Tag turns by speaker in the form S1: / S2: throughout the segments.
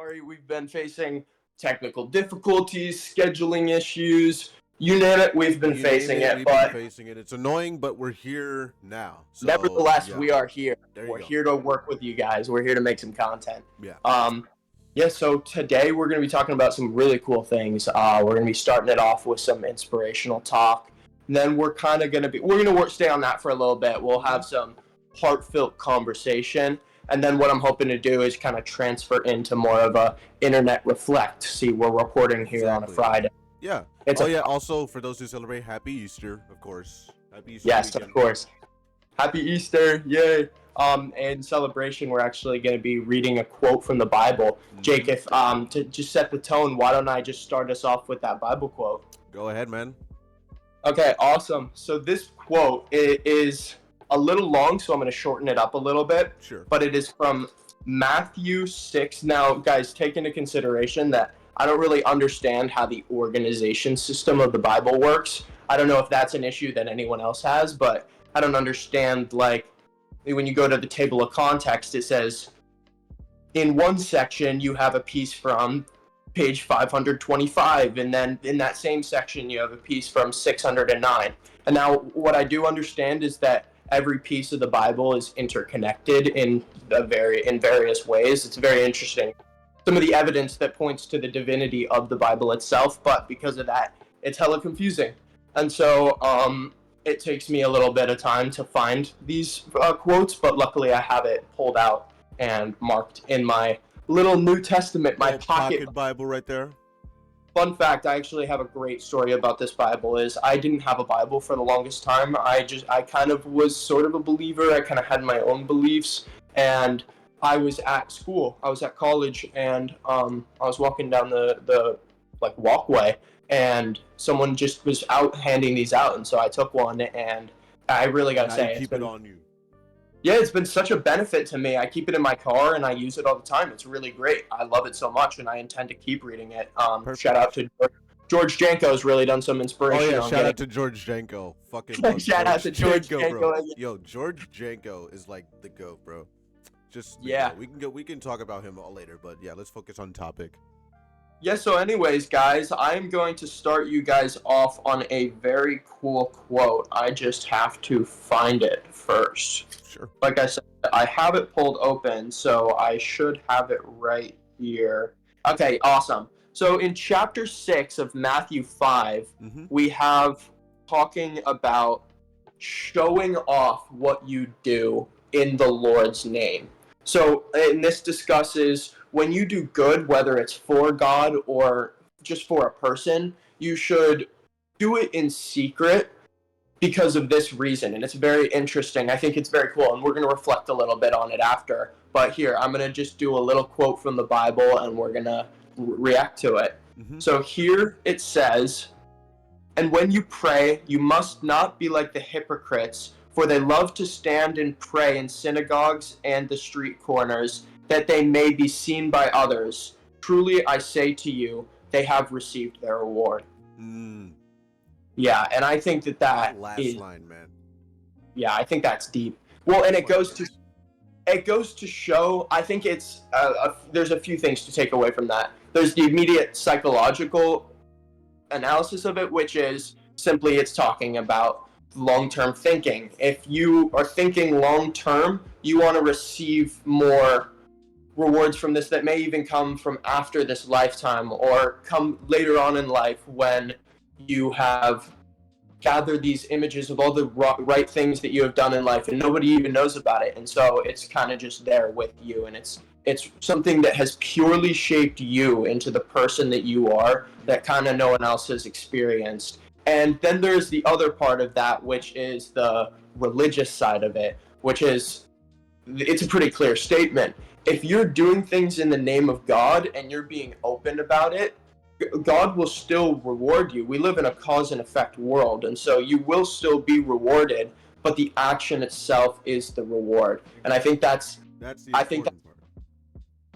S1: sorry. We've been facing technical difficulties, scheduling issues. You name it, we've been
S2: You name
S1: facing
S2: it,
S1: it.
S2: we've been
S1: But
S2: facing it. It's annoying, but we're here now. So
S1: nevertheless,
S2: yeah,
S1: we are here.
S2: there you
S1: We're
S2: go.
S1: here to work with you guys. We're here to make some content.
S2: Yeah.
S1: Yeah, so today we're going to be talking about some really cool things. We're going to be starting it off with some inspirational talk. And then we're going to stay on that for a little bit. We'll have some heartfelt conversation. And then what I'm hoping to do is kind of transfer into more of a internet reflect. See, we're recording here on a Friday.
S2: Yeah. Yeah. Also, for those who celebrate, Happy Easter, of course. Happy Easter
S1: Yes,
S2: weekend.
S1: of course. Happy Easter, yay! In celebration, we're actually going to be reading a quote from the Bible. Jake, if to just set the tone, why don't I just start us off with that Bible quote?
S2: Go ahead, man.
S1: Okay, awesome. So this quote is a little long, so I'm going to shorten it up a little bit.
S2: Sure.
S1: But it is from Matthew 6. Now, guys, take into consideration that I don't really understand how the organization system of the Bible works. I don't know if that's an issue that anyone else has, but I don't understand, like, when you go to the table of context, it says in one section you have a piece from page 525, and then in that same section you have a piece from 609. And now what I do understand is that every piece of the Bible is interconnected in various ways. It's very interesting. Some of the evidence that points to the divinity of the Bible itself, but because of that, it's hella confusing. And so it takes me a little bit of time to find these quotes, but luckily I have it pulled out and marked in my little New Testament, my
S2: pocket Bible right there.
S1: Fun fact, I actually have a great story about this Bible. Is I didn't have a Bible for the longest time. I kind of was sort of a believer. I kind of had my own beliefs, and I was at school. I was at college, and I was walking down the walkway, and someone just was out handing these out, and so I took one, and I really gotta say,
S2: keep it on you.
S1: Yeah, it's been such a benefit to me. I keep it in my car, and I use it all the time. It's really great. I love it so much, and I intend to keep reading it. Shout out to George Janko's really done some inspiration.
S2: Oh yeah, shout out to George Janko. Fucking
S1: shout out to George Janko,
S2: bro. Yo, George Janko is like the GOAT, bro. Just
S1: yeah,
S2: we can talk about him all later, but yeah, let's focus on topic.
S1: Yeah, so anyways, guys, I'm going to start you guys off on a very cool quote. I just have to find it first.
S2: Sure.
S1: Like I said, I have it pulled open, so I should have it right here. Okay, awesome. So in chapter 6 of Matthew 5, we have talking about showing off what you do in the Lord's name. So, and this discusses when you do good, whether it's for God or just for a person, you should do it in secret because of this reason. And it's very interesting. I think it's very cool. And we're going to reflect a little bit on it after. But here, I'm going to just do a little quote from the Bible and we're going to react to it. So here it says, "And when you pray, you must not be like the hypocrites, for they love to stand and pray in synagogues and the street corners, that they may be seen by others. Truly, I say to you, they have received their reward." Yeah, and I think that
S2: last line, man.
S1: Yeah, I think that's deep. Well, and it goes to show. I think it's there's a few things to take away from that. There's the immediate psychological analysis of it, which is simply it's talking about long-term thinking. If you are thinking long-term, you want to receive more rewards from this that may even come from after this lifetime or come later on in life when you have gathered these images of all the right things that you have done in life and nobody even knows about it. And so it's kind of just there with you, and it's something that has purely shaped you into the person that you are that kind of no one else has experienced. And then there's the other part of that, which is the religious side of it, which is, it's a pretty clear statement. If you're doing things in the name of God and you're being open about it, God will still reward you. We live in a cause and effect world, and so you will still be rewarded, but the action itself is the reward. And I think that's
S2: the important part.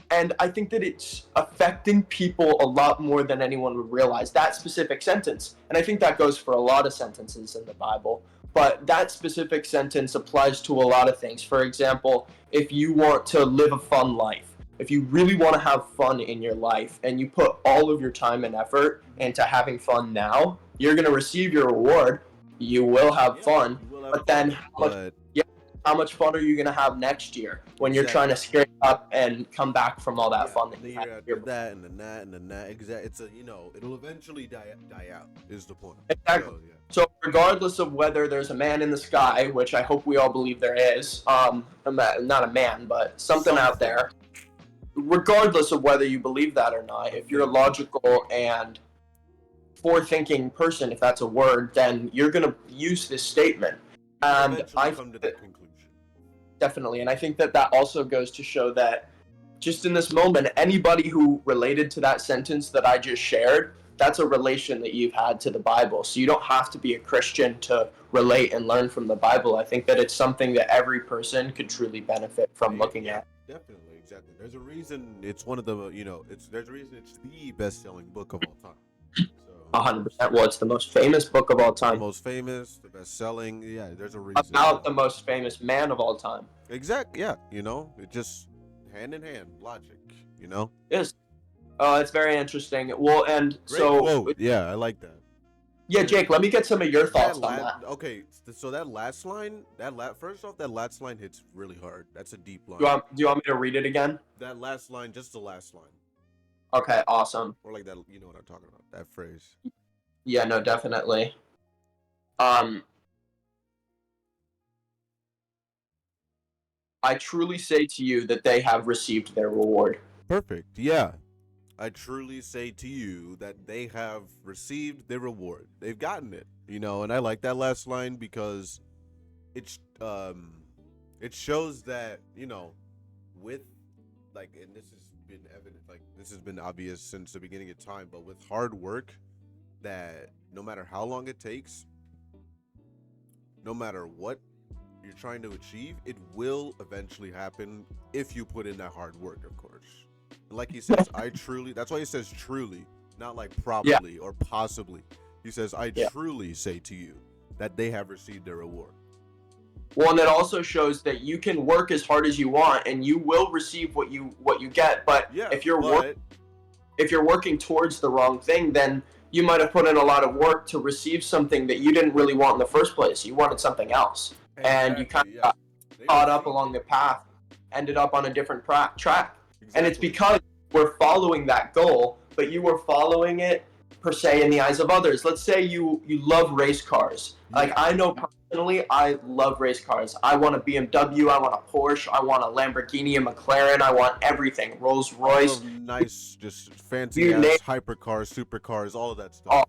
S1: And I think that it's affecting people a lot more than anyone would realize, that specific sentence. And I think that goes for a lot of sentences in the Bible. But that specific sentence applies to a lot of things. For example, if you want to live a fun life, if you really want to have fun in your life and you put all of your time and effort into having fun now, you're going to receive your reward. You will have fun, but then how much fun are you going to have next year when you're trying to scrape up and come back from all that fun that
S2: the
S1: you
S2: year
S1: had?
S2: after that, and then that, and then that. Exactly. It's a, it'll eventually die out. Is the point?
S1: Exactly. So regardless of whether there's a man in the sky, which I hope we all believe there is, not a man, but something out there. Regardless of whether you believe that or not, if you're a logical and forward-thinking person, if that's a word, then you're going to use this statement. And I
S2: come to that conclusion.
S1: Definitely, and I think that also goes to show that just in this moment, anybody who related to that sentence that I just shared, that's a relation that you've had to the Bible. So you don't have to be a Christian to relate and learn from the Bible. I think that it's something that every person could truly benefit from looking at.
S2: Definitely, exactly. There's a reason it's one of the, there's a reason it's the best-selling book of all time.
S1: 100%. Well, it's the most famous book of all time.
S2: The most famous, the best-selling. Yeah, there's a reason.
S1: About the most famous man of all time.
S2: Exactly. Yeah. It just hand in hand, logic.
S1: Yes. It's very interesting. Well, and
S2: great quote. Yeah, I like that.
S1: Yeah, Jake, let me get some of your thoughts on that.
S2: Okay, so that last line, first off, that last line hits really hard. That's a deep line.
S1: Do you want me to read it again?
S2: That last line, just the last line.
S1: Okay, awesome.
S2: Or like that, you know what I'm talking about, that phrase.
S1: Yeah, no, definitely. I truly say to you that they have received their reward.
S2: Perfect, yeah. I truly say to you that they have received their reward. They've gotten it, and I like that last line because it shows that, with, like, and this has been evident, like, this has been obvious since the beginning of time, but with hard work, that no matter how long it takes, no matter what you're trying to achieve, it will eventually happen if you put in that hard work, of course. And like he says, that's why he says truly, not like probably or possibly. He says, I truly say to you that they have received their reward.
S1: Well, and it also shows that you can work as hard as you want and you will receive what you get. But if you're working towards the wrong thing, then you might have put in a lot of work to receive something that you didn't really want in the first place. You wanted something else. And you kind of got caught up along the path, ended up on a different track. Exactly. And it's because we're following that goal, but you were following it, per se, in the eyes of others. Let's say you love race cars. Like, I know personally, I love race cars. I want a BMW, I want a Porsche, I want a Lamborghini, a McLaren, I want everything. Rolls Royce.
S2: Nice, just fancy-ass hypercars, supercars, all of that stuff.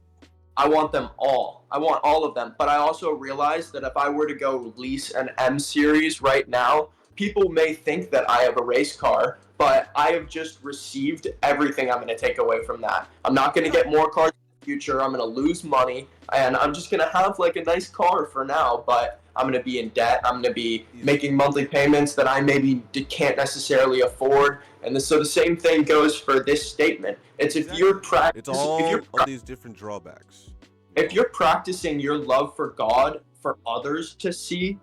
S1: I want them all. I want all of them. But I also realize that if I were to go lease an M series right now, people may think that I have a race car, but I have just received everything I'm going to take away from that. I'm not going to get more cars in the future. I'm going to lose money, and I'm just going to have like a nice car for now, but I'm going to be in debt. I'm going to be making monthly payments that I maybe can't necessarily afford. And so the same thing goes for this statement. It's if you're practicing,
S2: it's all of these different drawbacks.
S1: If you're practicing your love for God for others to see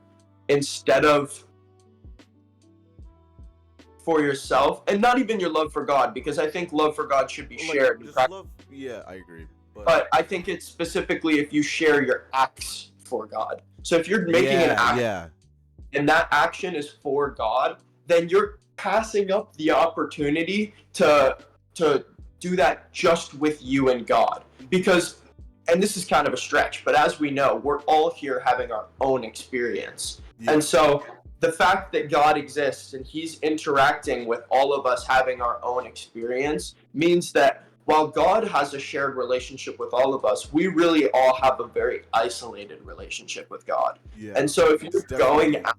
S1: instead of for yourself, and not even your love for God, because I think love for God should be shared.
S2: Yeah, I agree.
S1: But I think it's specifically if you share your acts for God. So if you're making an act, and that action is for God, then you're passing up the opportunity to do that just with you and God. Because, and this is kind of a stretch, but as we know, we're all here having our own experience. Yeah. And so the fact that God exists and he's interacting with all of us having our own experience means that while God has a shared relationship with all of us, we really all have a very isolated relationship with God. Yeah. And so if you're going out,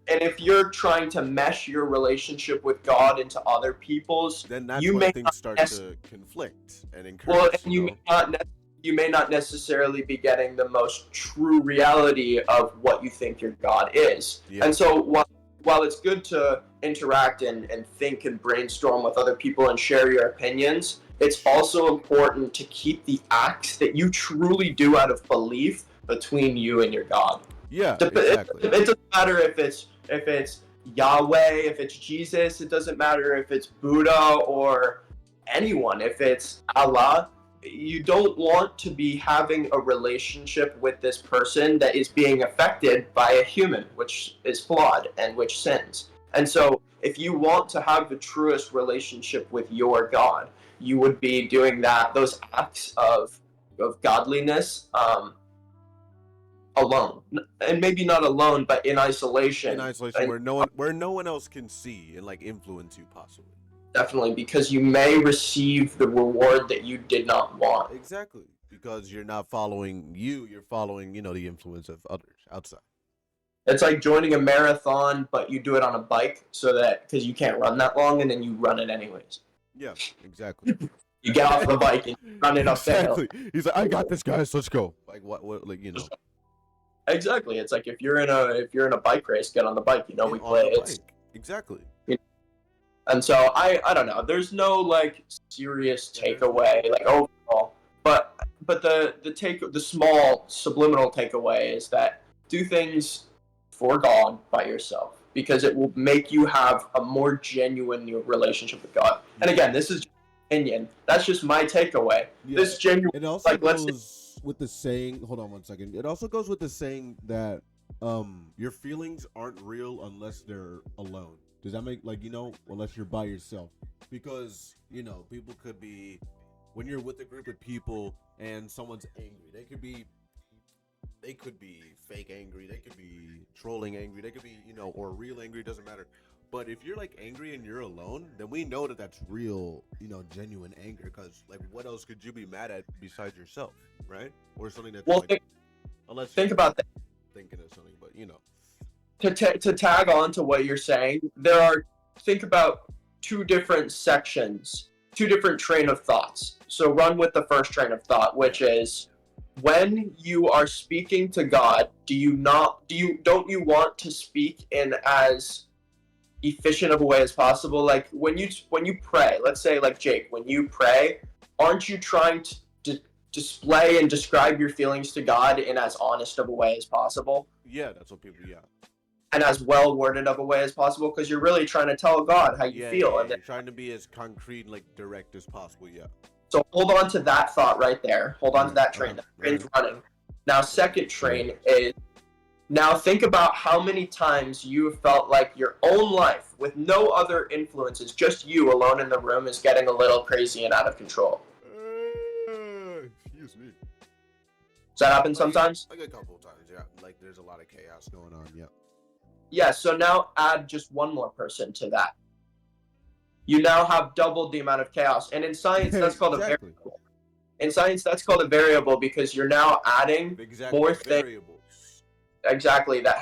S1: if you're trying to mesh your relationship with God into other people's,
S2: then that's when things start to conflict and encourage.
S1: Well, and you may not necessarily be getting the most true reality of what you think your God is. Yeah. And so while it's good to interact and think and brainstorm with other people and share your opinions, it's also important to keep the acts that you truly do out of belief between you and your God.
S2: Yeah, exactly.
S1: It doesn't matter if it's Yahweh, if it's Jesus, it doesn't matter if it's Buddha or anyone, if it's Allah, you don't want to be having a relationship with this person that is being affected by a human, which is flawed and which sins. And so, if you want to have the truest relationship with your God, you would be doing those acts of godliness, alone, and maybe not alone, but in isolation.
S2: In isolation,
S1: And
S2: where no one else can see and like influence you possibly.
S1: definitely, because you may receive the reward that you did not want.
S2: Exactly, because you're not following you, you're following the influence of others outside.
S1: It's like joining a marathon, but you do it on a bike, so that because you can't run that long, and then you run it anyways.
S2: Yeah, exactly.
S1: You get off the bike and run it up the hill.
S2: Exactly. He's like, I got this, guys. Let's go. Like what? Like
S1: Exactly. It's like if you're in a bike race, get on the bike. We play it.
S2: Exactly.
S1: And so I don't know. There's no like serious takeaway like overall, but the small subliminal takeaway is that do things for God by yourself, because it will make you have a more genuine relationship with God. And again, this is opinion. That's just my takeaway.
S2: Yeah.
S1: This genuine.
S2: It also goes with the saying. Hold on 1 second. It also goes with the saying that your feelings aren't real unless they're alone. Does that make unless you're by yourself? Because people could be, when you're with a group of people and someone's angry, they could be fake angry, they could be trolling angry, they could be or real angry, doesn't matter. But if you're like angry and you're alone, then we know that that's real, genuine anger. Because like, what else could you be mad at besides yourself, right? Or something that's unless
S1: think about that.
S2: Thinking of something, but
S1: To tag on to what you're saying, think about two different sections, two different train of thoughts. So run with the first train of thought, which is, when you are speaking to God, don't you want to speak in as efficient of a way as possible? Like when you pray, let's say like Jake, when you pray, aren't you trying to display and describe your feelings to God in as honest of a way as possible?
S2: Yeah, that's what people. Yeah.
S1: And as well worded of a way as possible, because you're really trying to tell God how you feel.
S2: Yeah,
S1: and
S2: you're trying to be as concrete and like direct as possible. Yeah.
S1: So hold on to that thought right there. Hold on to that train. That train's running. Now, second train is, now think about how many times you felt like your own life, with no other influences, just you alone in the room, is getting a little crazy and out of control.
S2: Excuse me.
S1: Does that happen sometimes?
S2: Like a couple of times, yeah. Like there's a lot of chaos going on, yeah.
S1: Yeah, so now add just one more person to that. You now have doubled the amount of chaos. And in science, that's called a variable. In science, that's called a variable, because you're now adding more things. Exactly, that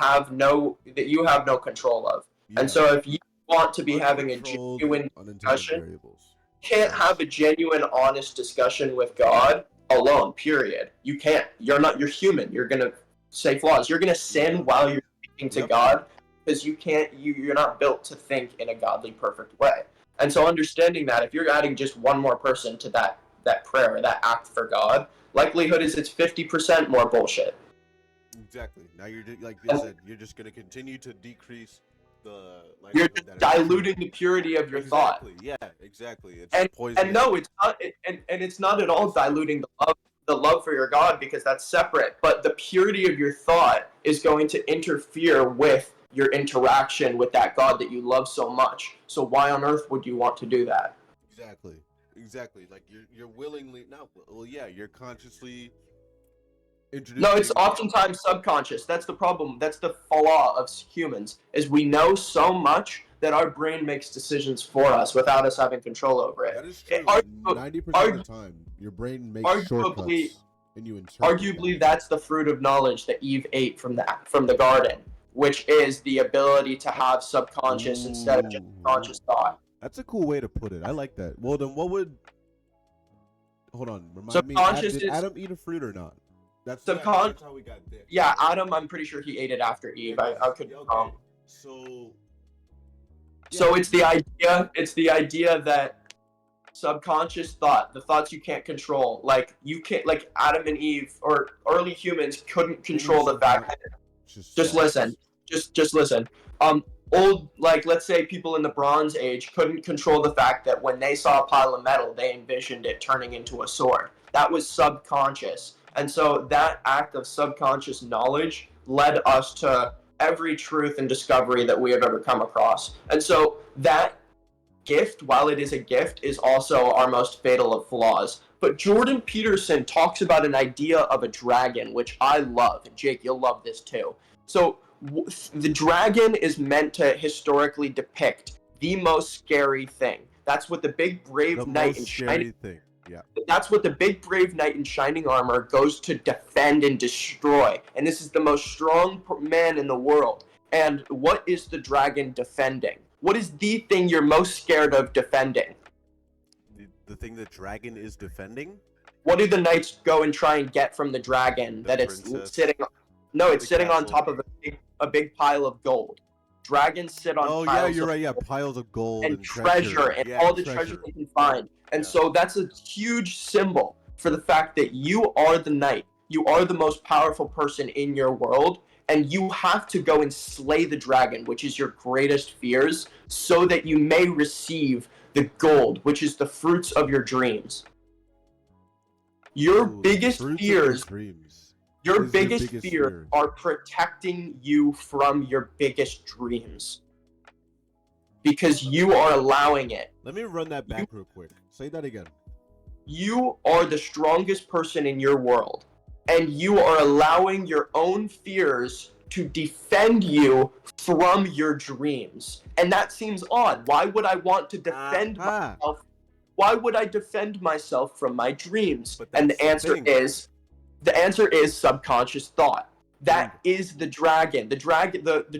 S1: you have no control of. Yeah. And so if you want to be having a genuine discussion, you can't have a genuine, honest discussion with God alone, period. You can't. You're human. You're going to say flaws. You're going to sin while you're speaking to God, because you're not built to think in a godly, perfect way. And so understanding that, if you're adding just one more person to that prayer, that act for God, likelihood is it's 50% more bullshit.
S2: Exactly. Now you're like you said, you're just going to continue to decrease the.
S1: You're just diluting the purity of your thought.
S2: Yeah, exactly.
S1: It's poison. And no, it's not. And it's not at all diluting the love for your God, because that's separate. But the purity of your thought is going to interfere with your interaction with that God that you love so much. So why on earth would you want to do that?
S2: Exactly. Like you're willingly you're consciously introducing.
S1: No, it's oftentimes subconscious. That's the problem. That's the flaw of humans, is we know so much that our brain makes decisions for us without us having control over it.
S2: That is true. 90% of the time, your brain makes shortcuts and you interpret.
S1: Arguably, that's the fruit of knowledge that Eve ate from the garden, which is the ability to have subconscious instead of just conscious thought.
S2: That's a cool way to put it. I like that. Well, then what would... Hold on. Remind me, did Adam eat a fruit or not? That's how we got there.
S1: Yeah, Adam, I'm pretty sure he ate it after Eve. I could be wrong.
S2: So
S1: it's the idea that subconscious thought, the thoughts you can't control, like Adam and Eve or early humans couldn't control the fact that... Just listen. old, like, let's say people in the Bronze Age couldn't control the fact that when they saw a pile of metal, they envisioned it turning into a sword. That was subconscious. And so that act of subconscious knowledge led us to every truth and discovery that we have ever come across. And so that gift, while it is a gift, is also our most fatal of flaws. But Jordan Peterson talks about an idea of a dragon, which I love. And Jake, you'll love this too. So the dragon is meant to historically depict the most scary thing. That's what the big brave knight in shining
S2: thing. Yeah.
S1: That's what the big brave knight in shining armor goes to defend and destroy. And this is the most strong man in the world. And what is the dragon defending? What is the thing you're most scared of defending?
S2: The thing the dragon is defending?
S1: What do the knights go and try and get from the dragon that it's sitting on? No, it's sitting on top of a big pile of gold. Dragons sit on piles
S2: yeah, you're right. Yeah, piles of gold
S1: and treasure and all the treasure they can find. And so that's a huge symbol for the fact that you are the knight. You are the most powerful person in your world, and you have to go and slay the dragon, which is your greatest fears, so that you may receive the gold, which is the fruits of your dreams. Your biggest fears are protecting you from your biggest dreams. Because you are allowing it.
S2: Let me run that back real quick. Say that again.
S1: You are the strongest person in your world, and you are allowing your own fears to defend you from your dreams. And that seems odd. Why would I want to defend myself? Why would I defend myself from my dreams? And the answer is subconscious thought. That is the dragon. The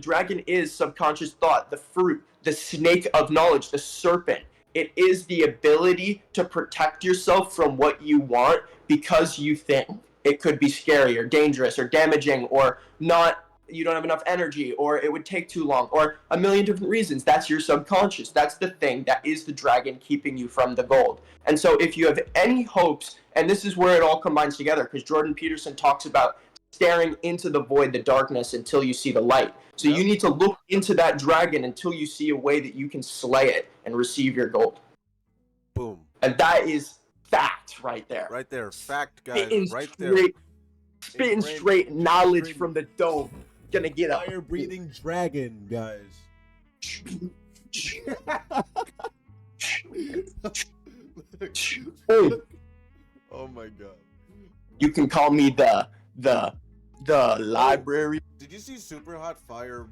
S1: dragon is subconscious thought, the fruit, the snake of knowledge, the serpent. It is the ability to protect yourself from what you want because you think it could be scary or dangerous or damaging or not, you don't have enough energy, or it would take too long, or a million different reasons. That's your subconscious. That's the thing that is the dragon keeping you from the gold. And so if you have any hopes, and this is where it all combines together, because Jordan Peterson talks about staring into the void, the darkness, until you see the light. So you need to look into that dragon until you see a way that you can slay it and receive your gold.
S2: Boom.
S1: And that is fact right there.
S2: Right there. Fact, guys.
S1: Spitting straight knowledge from the dome. Gonna get a
S2: fire-breathing dragon, guys. Oh my god.
S1: You can call me the library.
S2: Did you see Super Hot Fire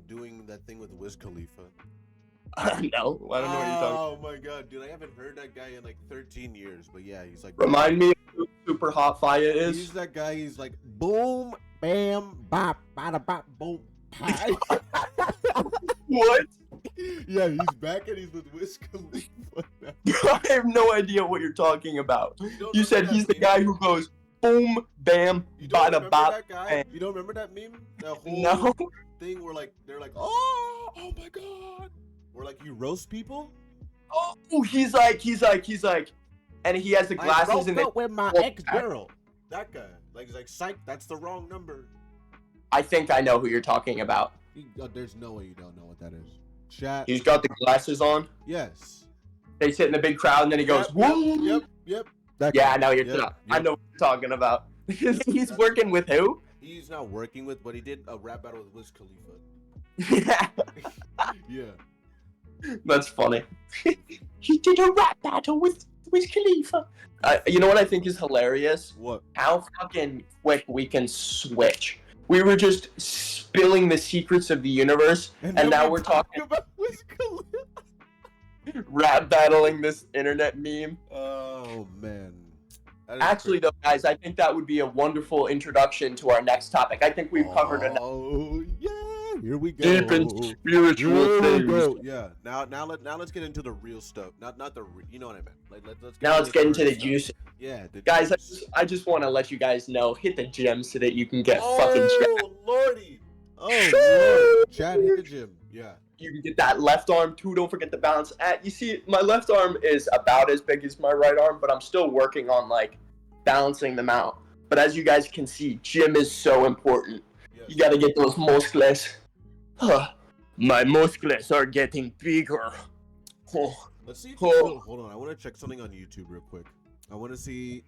S2: doing that thing with Wiz Khalifa?
S1: No, I don't know what you're talking.
S2: Oh my god, dude, I haven't heard that guy in like 13 years, but yeah, he's like.
S1: Remind me of who Super Hot Fire is.
S2: He's that guy. He's like boom, bam, bop, bada, bop, boom, pie.
S1: What?
S2: Yeah, he's back and he's with Wiz Khalifa now.
S1: I have no idea what you're talking about. You said he's the guy who goes boom, bam, bada, bop.
S2: You don't remember that meme? That
S1: whole
S2: thing where like they're like, oh my god, where like you roast people.
S1: Oh, he's like, and he has the glasses and
S2: with my ex-girl. That guy, like, he's like, psych, that's the wrong number.
S1: I think I know who you're talking about.
S2: There's no way you don't know what that is. Chat.
S1: He's got the glasses on.
S2: Yes.
S1: They sit in the big crowd and then he goes, whoa.
S2: Yep.
S1: I know I know what you're talking about. He's working with who?
S2: He's not working with, but he did a rap battle with Wiz Khalifa. Yeah.
S1: That's funny. He did a rap battle with Wiz Khalifa. You know what I think is hilarious?
S2: What?
S1: How fucking quick we can switch. We were just spilling the secrets of the universe, and now we're talking
S2: about Wiz Khalifa.
S1: Rap battling this internet meme.
S2: Oh man.
S1: Actually, though, guys, I think that would be a wonderful introduction to our next topic. I think we've covered enough.
S2: Oh yeah, here we go.
S1: Deep and spiritual things.
S2: Yeah. Now let's get into the real stuff. Not the you know what I meant.
S1: Let's get into the juice.
S2: Yeah,
S1: guys, I just want to let you guys know, hit the gym so that you can get fucking jacked.
S2: Oh lordy. Oh lord. Chad, hit the gym. Yeah.
S1: You can get that left arm too. Don't forget the balance. You see, my left arm is about as big as my right arm, but I'm still working on like balancing them out. But as you guys can see, gym is so important. Yes. You gotta get those muscles. My muscles are getting bigger. Oh,
S2: Let's see if
S1: oh.
S2: it's still. Hold on, I want to check something on YouTube real quick. I want to see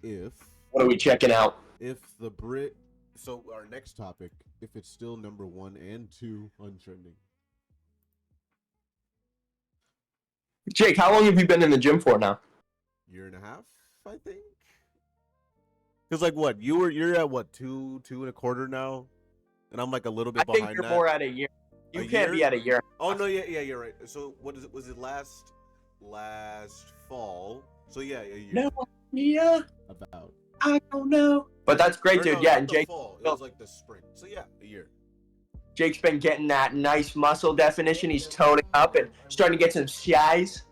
S1: What are we checking out?
S2: if the Brit. So our next topic, if it's still number 1 and 2 on trending.
S1: Jake, how long have you been in the gym for now?
S2: Year and a half, I think. Because like what you're at what 2.25 now, and I'm like a little bit behind.
S1: I think you're more at a year. You can't be at a year.
S2: Oh no, yeah, you're right. So what is it? Was it last fall? So yeah, a year.
S1: No, yeah.
S2: About.
S1: I don't know. But that's great, dude.
S2: No,
S1: yeah, and Jake.
S2: Fall. It was like the spring. So yeah, a year.
S1: Jake's been getting that nice muscle definition. He's toning up and starting to get some size.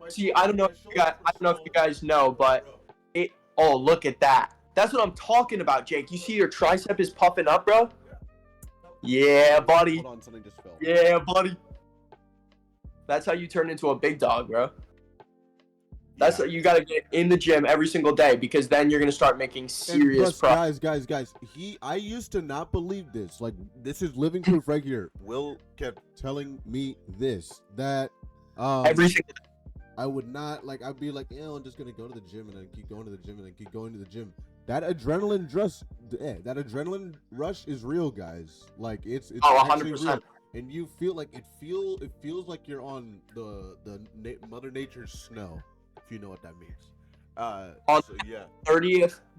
S1: See, I don't know if you guys know, but it. Oh, look at that. That's what I'm talking about, Jake. You see your tricep is puffing up, bro? Yeah, buddy.
S2: Hold on, something just fell.
S1: Yeah, buddy. That's how you turn into a big dog, bro. That's what you gotta get in the gym every single day, because then you're gonna start making serious progress.
S2: Guys. I used to not believe this. Like, this is living proof right here. Will kept telling me this, that
S1: every single day.
S2: I would not, like, I'd be like, I'm just gonna go to the gym and then keep going to the gym and then keep going to the gym. That adrenaline rush is real, guys. Like, it's
S1: 100%.
S2: Real. And you feel like it feels like you're on the Mother Nature's snow, if you know what that means.
S1: On
S2: so, yeah.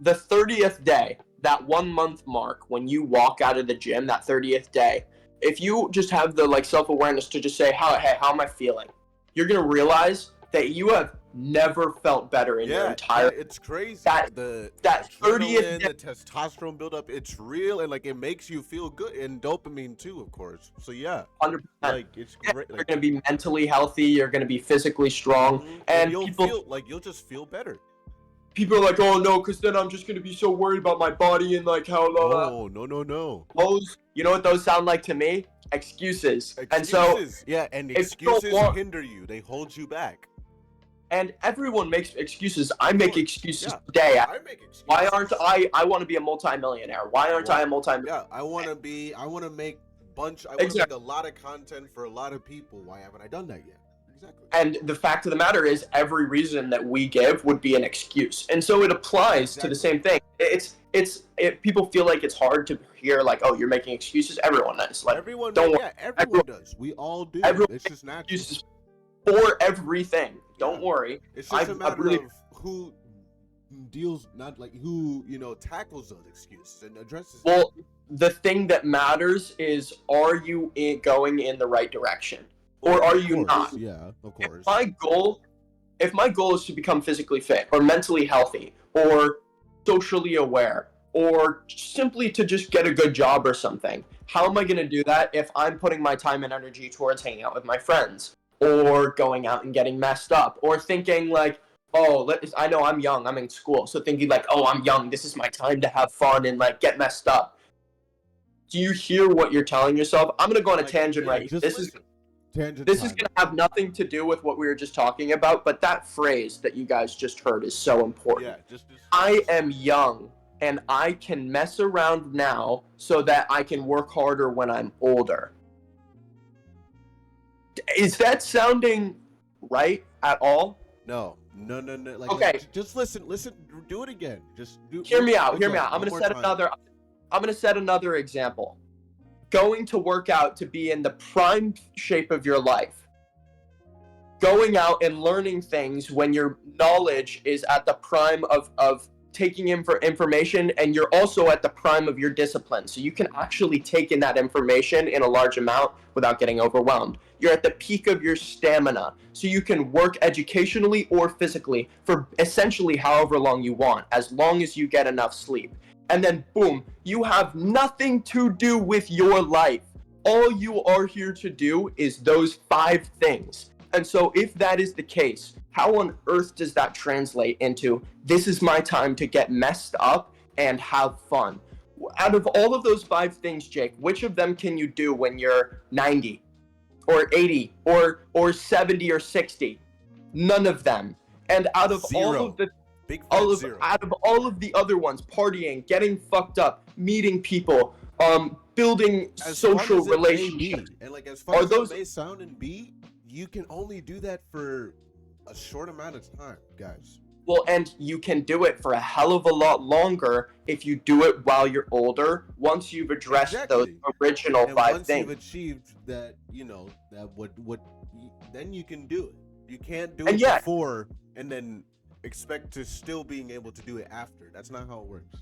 S1: the 30th day, that 1 month mark, when you walk out of the gym, that 30th day, if you just have the like self-awareness to just say, how am I feeling? You're gonna realize that you have never felt better in your entire.
S2: Yeah, it's crazy.
S1: That 30th,
S2: the testosterone buildup, it's real, and like it makes you feel good, and dopamine too, of course. So yeah,
S1: 100%.
S2: Like it's great.
S1: You're gonna be mentally healthy. You're gonna be physically strong,
S2: and you'll just feel better.
S1: People are like, oh no, because then I'm just gonna be so worried about my body and like how.
S2: No.
S1: Those, you know what those sound like to me? Excuses. And so
S2: excuses hinder you. They hold you back.
S1: And everyone makes excuses. I make excuses today.
S2: I make excuses.
S1: Why aren't I want to be a multimillionaire? Why aren't I a multimillionaire?
S2: Yeah, I want to make make a lot of content for a lot of people. Why haven't I done that yet? Exactly.
S1: And the fact of the matter is, every reason that we give would be an excuse. And so it applies to the same thing. People feel like it's hard to hear, like, oh, you're making excuses. Everyone does. Like,
S2: everyone does. We all do. It's just natural.
S1: Excuses for everything. Don't worry.
S2: It's just a matter of who tackles those excuses and addresses them.
S1: Well, the thing that matters is, are you going in the right direction, or are you not?
S2: Yeah, of course.
S1: If my goal is to become physically fit, or mentally healthy, or socially aware, or simply to just get a good job or something, how am I going to do that if I'm putting my time and energy towards hanging out with my friends, or going out and getting messed up, or thinking like, I know I'm young, I'm in school, so thinking like, oh, I'm young, this is my time to have fun and like get messed up. Do you hear what you're telling yourself? I'm gonna go on a tangent right here. This is gonna have nothing to do with what we were just talking about, but that phrase that you guys just heard is so important.
S2: Yeah,
S1: I am young and I can mess around now so that I can work harder when I'm older. Is that sounding right at all?
S2: No. Like,
S1: okay.
S2: Just listen. Do it again.
S1: Hear me out. I'm gonna set another example. Going to work out to be in the prime shape of your life. Going out and learning things when your knowledge is at the prime of taking in for information, and you're also at the prime of your discipline. So you can actually take in that information in a large amount without getting overwhelmed. You're at the peak of your stamina, so you can work educationally or physically for essentially however long you want, as long as you get enough sleep. And then boom, you have nothing to do with your life. All you are here to do is those 5 things. And so if that is the case, how on earth does that translate into, this is my time to get messed up and have fun? Out of all of those 5 things, Jake, which of them can you do when you're 90 or 80 or 70 or 60? None of them. And out of
S2: zero.
S1: All of the
S2: Big
S1: out of all of the other ones, partying, getting fucked up, meeting people, building
S2: As fun
S1: social
S2: as it may
S1: relationships.
S2: be, and like as fun
S1: Are
S2: as
S1: those
S2: it may sound and be, you can only do that for a short amount of time, guys.
S1: well, and you can do it for a hell of a lot longer if you do it while you're older, once you've addressed those
S2: Exactly.
S1: original
S2: And
S1: five
S2: once you've
S1: things.
S2: achieved that, that then you can do it. You can't do
S1: And
S2: it
S1: yeah,
S2: before and then expect to still being able to do it after. That's not how it works.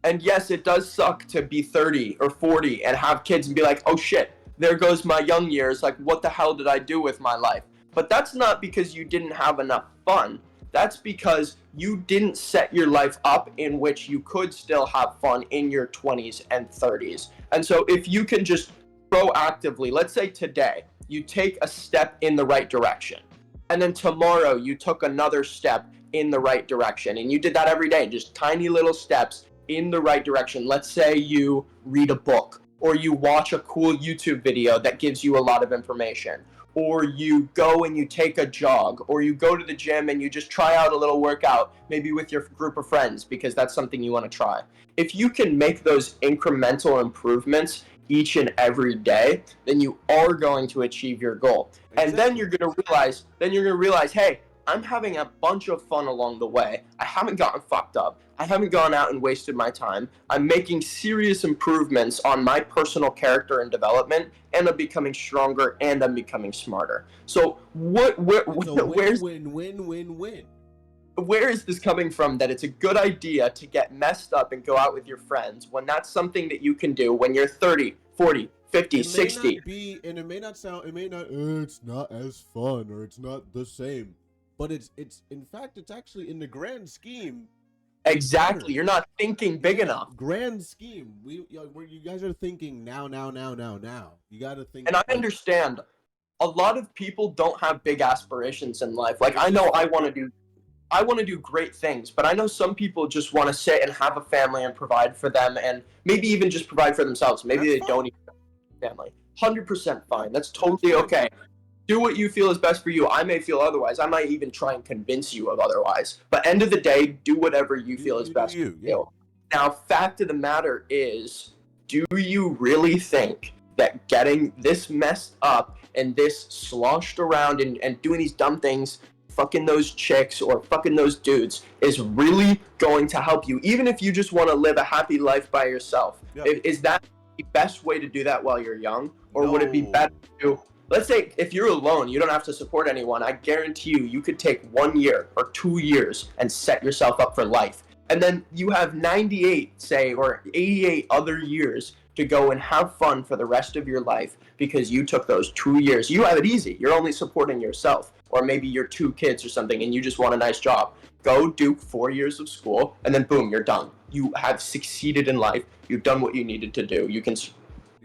S1: and yes, it does suck to be 30 or 40 and have kids and be like, oh shit, there goes my young years. Like, what the hell did I do with my life? But that's not because you didn't have enough fun. That's because you didn't set your life up in which you could still have fun in your 20s and 30s. And so if you can just proactively, let's say today, you take a step in the right direction, and then tomorrow you took another step in the right direction, and you did that every day, just tiny little steps in the right direction. Let's say you read a book, or you watch a cool YouTube video that gives you a lot of information, or you go and you take a jog, or you go to the gym and you just try out a little workout, maybe with your group of friends, because that's something you want to try. If you can make those incremental improvements each and every day, then you are going to achieve your goal. And then
S2: Exactly.
S1: you're gonna realize, hey, I'm having a bunch of fun along the way. I haven't gotten fucked up. I haven't gone out and wasted my time. I'm making serious improvements on my personal character and development, and I'm becoming stronger and I'm becoming smarter. So
S2: It's a win-win-win-win-win.
S1: where is this coming from that it's a good idea to get messed up and go out with your friends when that's something that you can do when you're 30, 40, 50,
S2: It may
S1: 60?
S2: not be, and it may not sound, it may not, it's not as fun or it's not the same, but it's in fact, it's actually in the grand scheme.
S1: Exactly. You're not thinking big enough.
S2: Grand scheme. Where you guys are thinking now. You got to think.
S1: And I
S2: Like,
S1: understand a lot of people don't have big aspirations in life. Like
S2: it's
S1: I know
S2: just
S1: I want to do great things, but I know some people just want to sit and have a family and provide for them, and maybe even just provide for themselves. Maybe
S2: that's
S1: they
S2: fine.
S1: don't even have a family. 100%
S2: Yeah,
S1: fine. That's
S2: that's
S1: totally
S2: fine.
S1: okay. Do what you feel is best for you. I may feel otherwise. I might even try and convince you of otherwise. But end of the day, do whatever you feel is
S2: You do
S1: best for
S2: you. Yeah.
S1: you. Now, fact of the matter is, do you really think that getting this messed up and this sloshed around and doing these dumb things, fucking those chicks or fucking those dudes, is really going to help you? Even if you just want to live a happy life by yourself,
S2: Yeah.
S1: is that the best way to do that while you're young? Or would it be
S2: No.
S1: better to, let's say if you're alone, you don't have to support anyone, I guarantee you could take 1 year or 2 years and set yourself up for life. And then you have 98, say, or 88 other years to go and have fun for the rest of your life because you took those 2 years. You have it easy. You're only supporting yourself, or maybe your 2 kids or something, and you just want a nice job. Go do 4 years of school, and then boom, you're done. You have succeeded in life. You've done what you needed to do. You can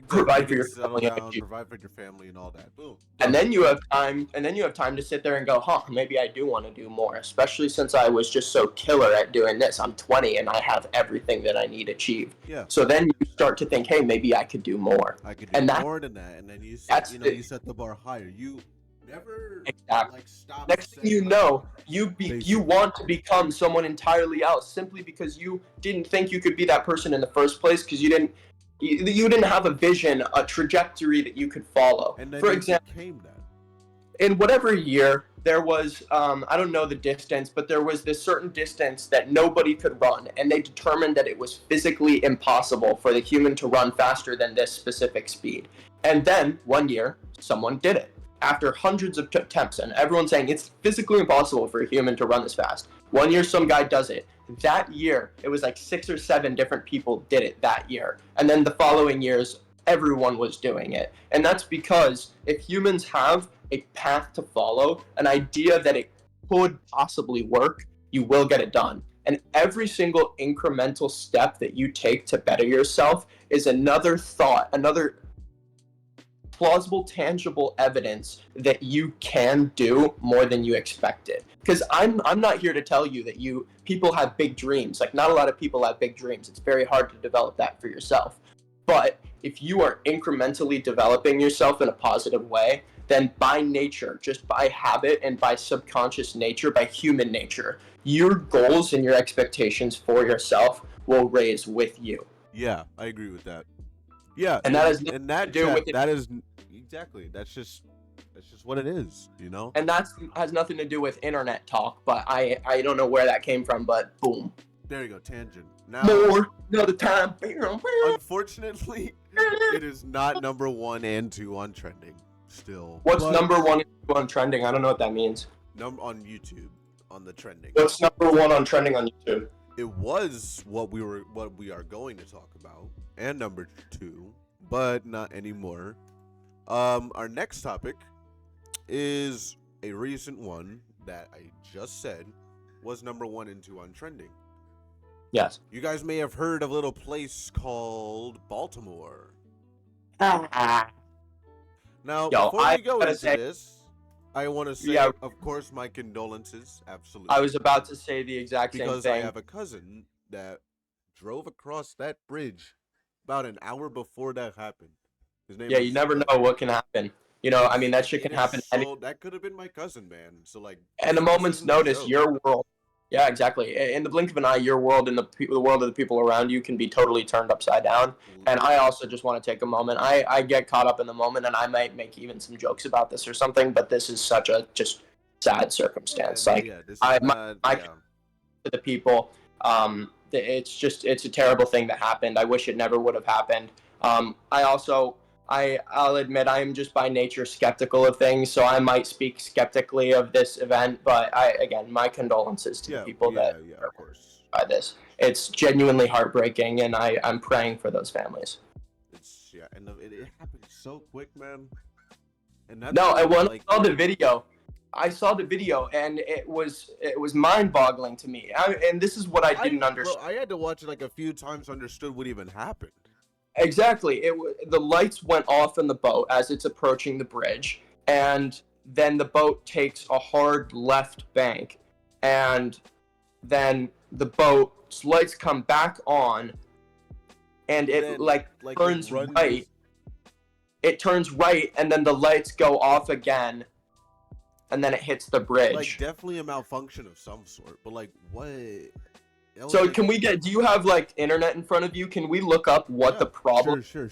S2: Exactly. You
S1: provide for
S2: can
S1: your
S2: settle
S1: family,
S2: down, provide for your family, and all that. Boom.
S1: and
S2: Done.
S1: then you have time. And then you have time to sit there and go, huh? Maybe I do want to do more. Especially since I was just so killer at doing this. I'm 20 and I have everything that I need achieved.
S2: Yeah.
S1: So then you start to think, hey, maybe I could do more.
S2: I could do
S1: And that
S2: more than that, and then you set,
S1: that's
S2: you set the bar higher. You never
S1: exactly.
S2: like stop.
S1: Next thing you know, you
S2: Basically.
S1: want to become someone entirely else simply because you didn't think you could be that person in the first place because you didn't have a vision, a trajectory that you could follow.
S2: And then
S1: For
S2: you
S1: example,
S2: became that.
S1: in whatever year there was, I don't know the distance, but there was this certain distance that nobody could run, and they determined that it was physically impossible for the human to run faster than this specific speed. And then 1 year, someone did it after hundreds of attempts, and everyone's saying it's physically impossible for a human to run this fast. 1 year, some guy does it. That year, it was like 6 or 7 different people did it that year, and then the following years, everyone was doing it. And that's because if humans have a path to follow, an idea that it could possibly work, you will get it done. And every single incremental step that you take to better yourself is another thought, another plausible, tangible evidence that you can do more than you expected. Because I'm not here to tell you that people have big dreams. Like, not a lot of people have big dreams. It's very hard to develop that for yourself. But if you are incrementally developing yourself in a positive way, then by nature, just by habit and by subconscious nature, by human nature, your goals and your expectations for yourself will raise with you.
S2: Yeah, I agree with that. Yeah,
S1: and that has nothing
S2: in
S1: to
S2: that
S1: do
S2: chat,
S1: with it.
S2: that is exactly. That's just what it is, you know.
S1: And that has nothing to do with internet talk. But I don't know where that came from. But boom,
S2: There you go, tangent. Now,
S1: more another time.
S2: unfortunately, it is not number 1 and 2 on trending still.
S1: What's
S2: but
S1: number 1 on trending? I don't know what that means.
S2: on YouTube on the trending.
S1: What's number 1 on trending on YouTube?
S2: It was what we are going to talk about, and number 2, but not anymore. Our next topic is a recent one that I just said was number 1 and 2 on trending.
S1: Yes.
S2: You guys may have heard of a little place called Baltimore.
S1: Ah.
S2: Now,
S1: Yo,
S2: before we go into
S1: say,
S2: this, I want to say,
S1: yeah,
S2: of course, my condolences. Absolutely.
S1: I was about to say the exact same
S2: because
S1: thing.
S2: I have a cousin that drove across that bridge about an hour before that happened. His name
S1: Yeah,
S2: was,
S1: you never know what can happen. You know, I mean, that shit can happen.
S2: So that could have been my cousin, man. So like,
S1: and a moment's notice,
S2: joke.
S1: your world. Yeah, exactly. In the blink of an eye, your world and the world of the people around you can be totally turned upside down. And I also just want to take a moment. I get caught up in the moment, and I might make even some jokes about this or something. But this is such a just sad circumstance.
S2: Yeah,
S1: like
S2: yeah, this is
S1: I,
S2: not,
S1: my
S2: yeah.
S1: to the people. It's a terrible thing that happened. I wish it never would have happened. I'll admit I am just by nature skeptical of things, so I might speak skeptically of this event. But again, my condolences to the people that
S2: of course.
S1: by this. It's genuinely heartbreaking, and I'm praying for those families.
S2: And it happened so quick, man. And that's
S1: no, when I saw the video. I saw the video and it was mind-boggling to me. And this is what I didn't understand.
S2: I had to watch it like a few times to understood what even happened.
S1: Exactly. The lights went off in the boat as it's approaching the bridge, and then the boat takes a hard left bank, and then the boat's lights come back on, and it turns right. It turns right, and then the lights go off again. And then it hits the bridge.
S2: Like, definitely a malfunction of some sort, but like, what?
S1: So can we do you have like internet in front of you? Can we look up what the problem?
S2: Sure.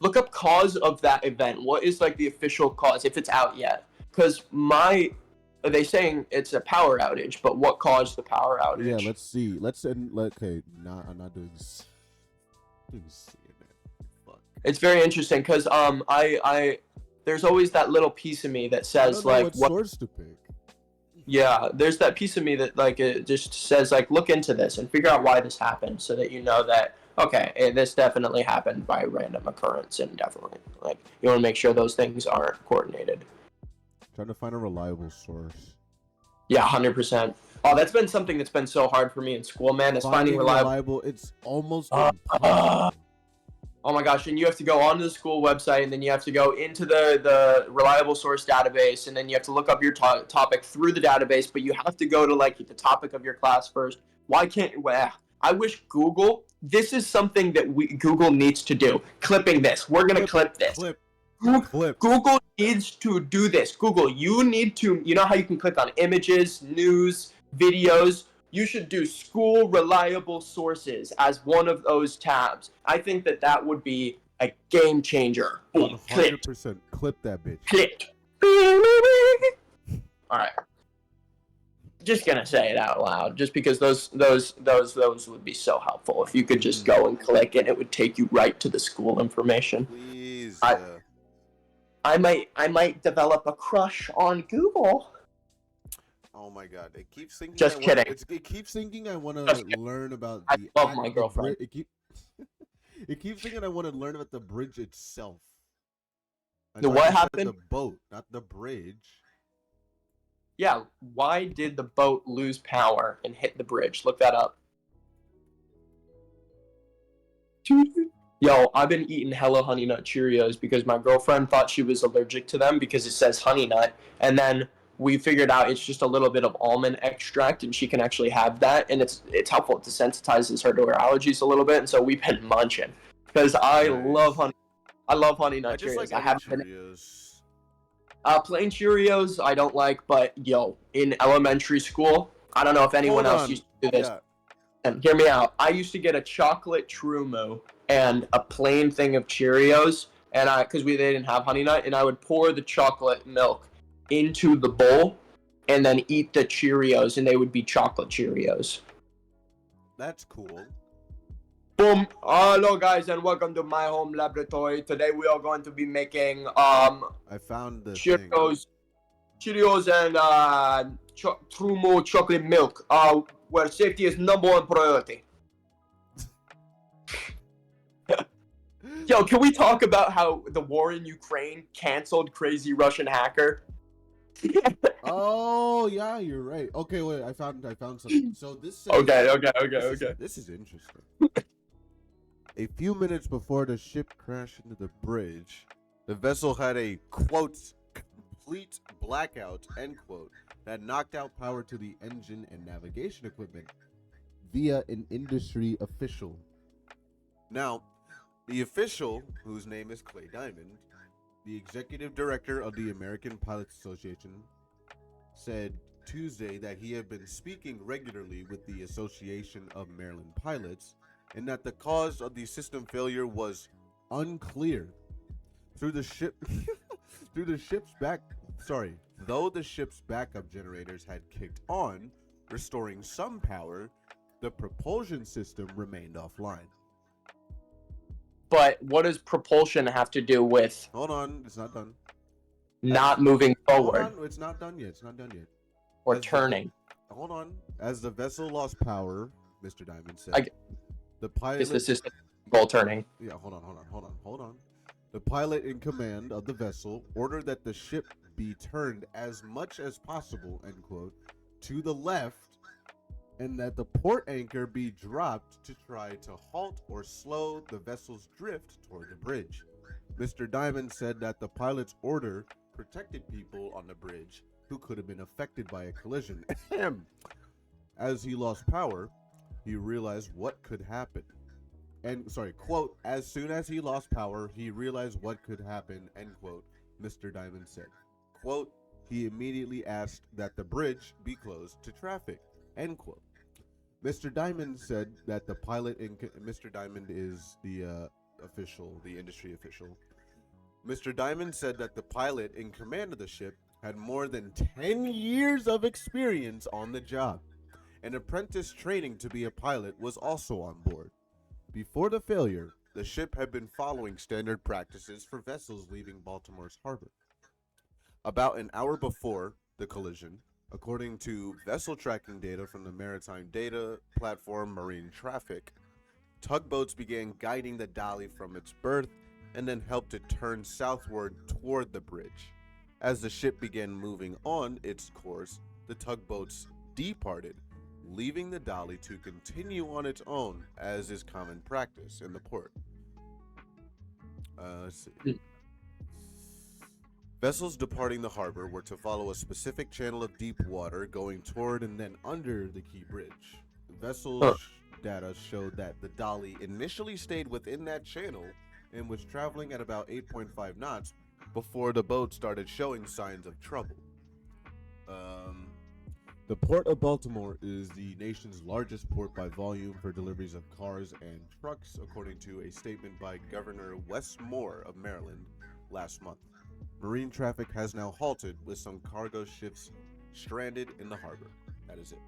S1: Look up cause of that event. What is like the official cause, if it's out yet? Because are they saying it's a power outage, but what caused the power outage?
S2: Yeah, let's see. Okay, I'm not doing this. Fuck.
S1: It's very interesting because there's always that little piece of me that says
S2: what source to pick.
S1: Yeah, there's that piece of me that like it just says like look into this and figure out why this happened, so that you know that okay, this definitely happened by random occurrence, and definitely like you want to make sure those things aren't coordinated.
S2: Trying to find a reliable source.
S1: Yeah, 100%. Oh, that's been something that's been so hard for me in school, man. Is finding reliable.
S2: It's almost impossible.
S1: Oh my gosh, and you have to go onto the school website, and then you have to go into the reliable source database, and then you have to look up your topic through the database, but you have to go to like the topic of your class first. Why can't I wish Google, this is something that Google needs to do. Clipping this. We're going to clip this. Clip. Google needs to do this. Google, you need to, you know how you can click on images, news, videos? You should do school reliable sources as one of those tabs. I think that would be a game changer.
S2: 100%. Clip that bitch.
S1: Click. All right. Just gonna say it out loud, just because those would be so helpful. If you could just go and click, and it would take you right to the school information.
S2: Please.
S1: I might develop a crush on Google.
S2: Oh my god! It keeps thinking.
S1: Just kidding.
S2: It keeps thinking I want to learn about the.
S1: I love my girlfriend.
S2: It keeps thinking I want to learn about the bridge itself.
S1: What happened?
S2: The boat, not the bridge.
S1: Yeah, why did the boat lose power and hit the bridge? Look that up. Yo, I've been eating hella Honey Nut Cheerios because my girlfriend thought she was allergic to them because it says Honey Nut, and then we figured out it's just a little bit of almond extract, and she can actually have that, and it's helpful. It desensitizes her to her allergies a little bit, and so we've been munching because I love Honey Nut Cheerios.
S2: Like
S1: I haven't been. Plain Cheerios I don't like, but yo, in elementary school, I don't know if anyone else used to do this. And hear me out. I used to get a chocolate Trumu and a plain thing of Cheerios, and because they didn't have Honey Nut, and I would pour the chocolate milk into the bowl, and then eat the Cheerios, and they would be chocolate Cheerios.
S2: That's cool.
S1: Boom! Hello, guys, and welcome to my home laboratory. Today we are going to be making
S2: I found the
S1: Cheerios, and Trumo chocolate milk. Where safety is number one priority. Yo, can we talk about how the war in Ukraine canceled Crazy Russian Hacker?
S2: Oh yeah, you're right. Okay, wait, I found something. So this says,
S1: Okay.
S2: This is interesting. A few minutes before the ship crashed into the bridge, the vessel had a quote complete blackout end quote that knocked out power to the engine and navigation equipment via an industry official. Now, the official, whose name is Clay Diamond, the executive director of the American Pilots Association, said Tuesday that he had been speaking regularly with the Association of Maryland Pilots and that the cause of the system failure was unclear. Though the ship's backup generators had kicked on, restoring some power, the propulsion system remained offline.
S1: But what does propulsion have to do with?
S2: Hold on, it's not done.
S1: Not moving forward.
S2: Hold on, it's not done yet.
S1: Or turning.
S2: Hold on. As the vessel lost power, Mr. Diamond said, the pilot.
S1: Is the system control turning?
S2: Yeah, hold on. The pilot in command of the vessel ordered that the ship be turned as much as possible, end quote, to the left, and that the port anchor be dropped to try to halt or slow the vessel's drift toward the bridge. Mr. Diamond said that the pilot's order protected people on the bridge who could have been affected by a collision. As he lost power, he realized what could happen. Quote, as soon as he lost power, he realized what could happen, end quote, Mr. Diamond said. Quote, he immediately asked that the bridge be closed to traffic, end quote. Mr. Diamond said that the pilot Mr. Diamond is the industry official. Mr. Diamond said that the pilot in command of the ship had more than 10 years of experience on the job. An apprentice training to be a pilot was also on board. Before the failure, the ship had been following standard practices for vessels leaving Baltimore's harbor. About an hour before the collision, according to vessel tracking data from the maritime data platform Marine Traffic, tugboats began guiding the dolly from its berth and then helped it turn southward toward the bridge. As the ship began moving on its course, the tugboats departed, leaving the dolly to continue on its own, as is common practice in the port. Let's see. Vessels departing the harbor were to follow a specific channel of deep water going toward and then under the key bridge. Vessels data showed that the dolly initially stayed within that channel and was traveling at about 8.5 knots before the boat started showing signs of trouble. The Port of Baltimore is the nation's largest port by volume for deliveries of cars and trucks, according to a statement by Governor Wes Moore of Maryland last month. Marine traffic has now halted, with some cargo ships stranded in the harbor. That is it.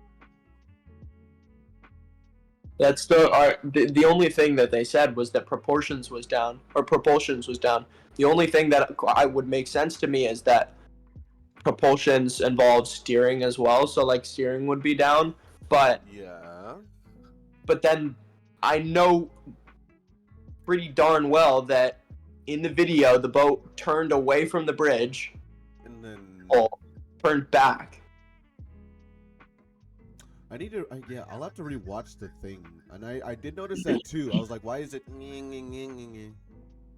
S1: That's the only thing that they said was that propulsions was down. The only thing that I would make sense to me is that propulsions involves steering as well, so like steering would be down, but then I know pretty darn well that in the video the boat turned away from the bridge
S2: and then
S1: turned back.
S2: I'll have to rewatch the thing, and I did notice that too. I was like, why is it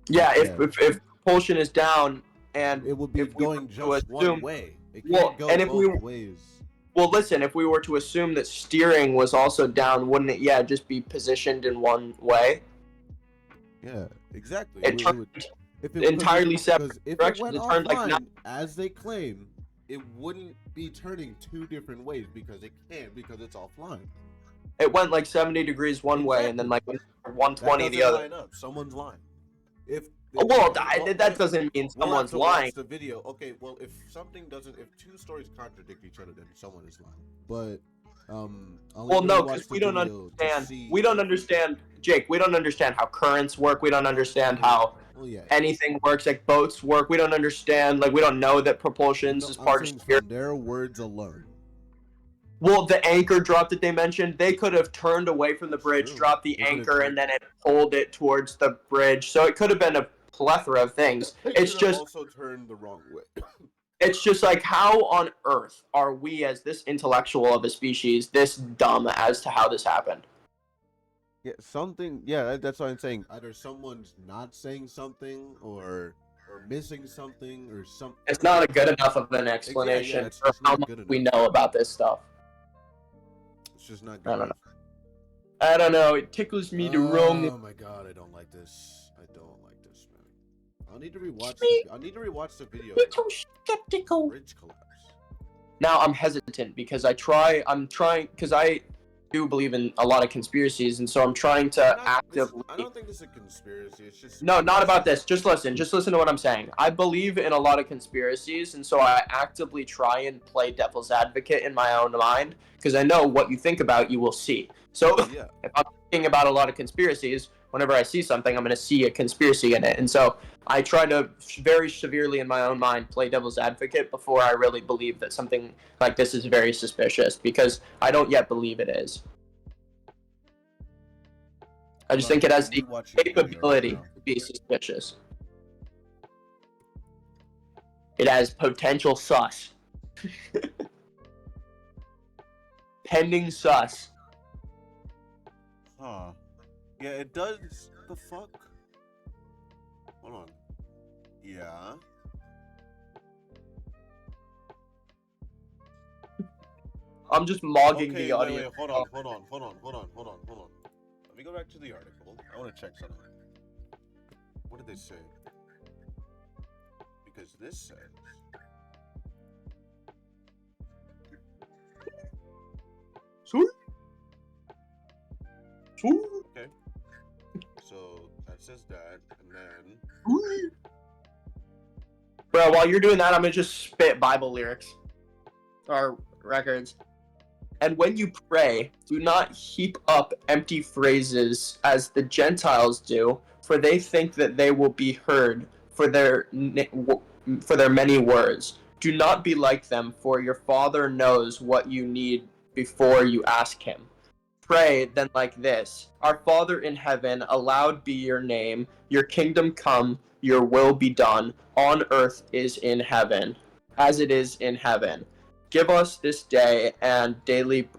S1: if propulsion is down, and
S2: it would be going just one way. It can't go both ways.
S1: Well, listen, if we were to assume that steering was also down, wouldn't it, just be positioned in one way?
S2: Yeah, exactly.
S1: It turned entirely separate directions.
S2: It turned offline, as they claim, it wouldn't be turning two different ways because it can't, because it's offline.
S1: It went like 70 degrees one way and then like 120 the other.
S2: Line up. Someone's lying. If
S1: Well, that doesn't mean
S2: we'll have
S1: someone's
S2: to
S1: lying.
S2: watch the video. Okay, well, if two stories contradict each other, then someone is lying. But
S1: well, no, because we don't understand. We don't understand, Jake. We don't understand how currents work. We don't understand how anything works. Like boats work. We don't understand. Like we don't know that propulsions is part of steering.
S2: From their words alone.
S1: Well, the anchor drop that they mentioned, they could have turned away from the bridge, dropped the anchor, and then it pulled it towards the bridge. So it could have been a plethora of things. It's just
S2: also turned the wrong way.
S1: It's just like, how on earth are we, as this intellectual of a species, this dumb as to how this happened?
S2: Yeah, something. Yeah, that's what I'm saying. Either someone's not saying something, or missing something, or something.
S1: It's not a good enough of an explanation for how much we know about this stuff.
S2: It's just not good.
S1: I don't know. It tickles me to wrong.
S2: Oh my god, I don't like this. I don't like this, man. I need to rewatch the video.
S1: Little skeptical.
S2: Bridge collapse.
S1: Now I'm hesitant because I'm trying because I do believe in a lot of conspiracies, and so I'm trying to actively.
S2: I don't think this is a conspiracy. It's just
S1: no, not about this. Just listen to what I'm saying. I believe in a lot of conspiracies, and so I actively try and play devil's advocate in my own mind because I know what you think about, you will see. So
S2: yeah.
S1: If I'm thinking about a lot of conspiracies, whenever I see something, I'm going to see a conspiracy in it, and so I try to very severely in my own mind play devil's advocate before I really believe that something like this is very suspicious, because I don't yet believe it is. I just think it has the capability to be suspicious. It has potential sus. Pending sus.
S2: Huh. Yeah, it does. The fuck? Hold on. Yeah.
S1: I'm just logging the audio.
S2: Wait, hold on. Let me go back to the article. I want to check something. What did they say? Because this says... Okay. So that says that, and then...
S1: Bro, while you're doing that, I'm gonna just spit Bible lyrics. Or records. And when you pray, do not heap up empty phrases as the Gentiles do, for they think that they will be heard for their many words. Do not be like them, for your Father knows what you need before you ask him. Pray then like this: Our Father in heaven, hallowed be your name. Your kingdom come, your will be done, on earth as in heaven, as it is in heaven. Give us this day and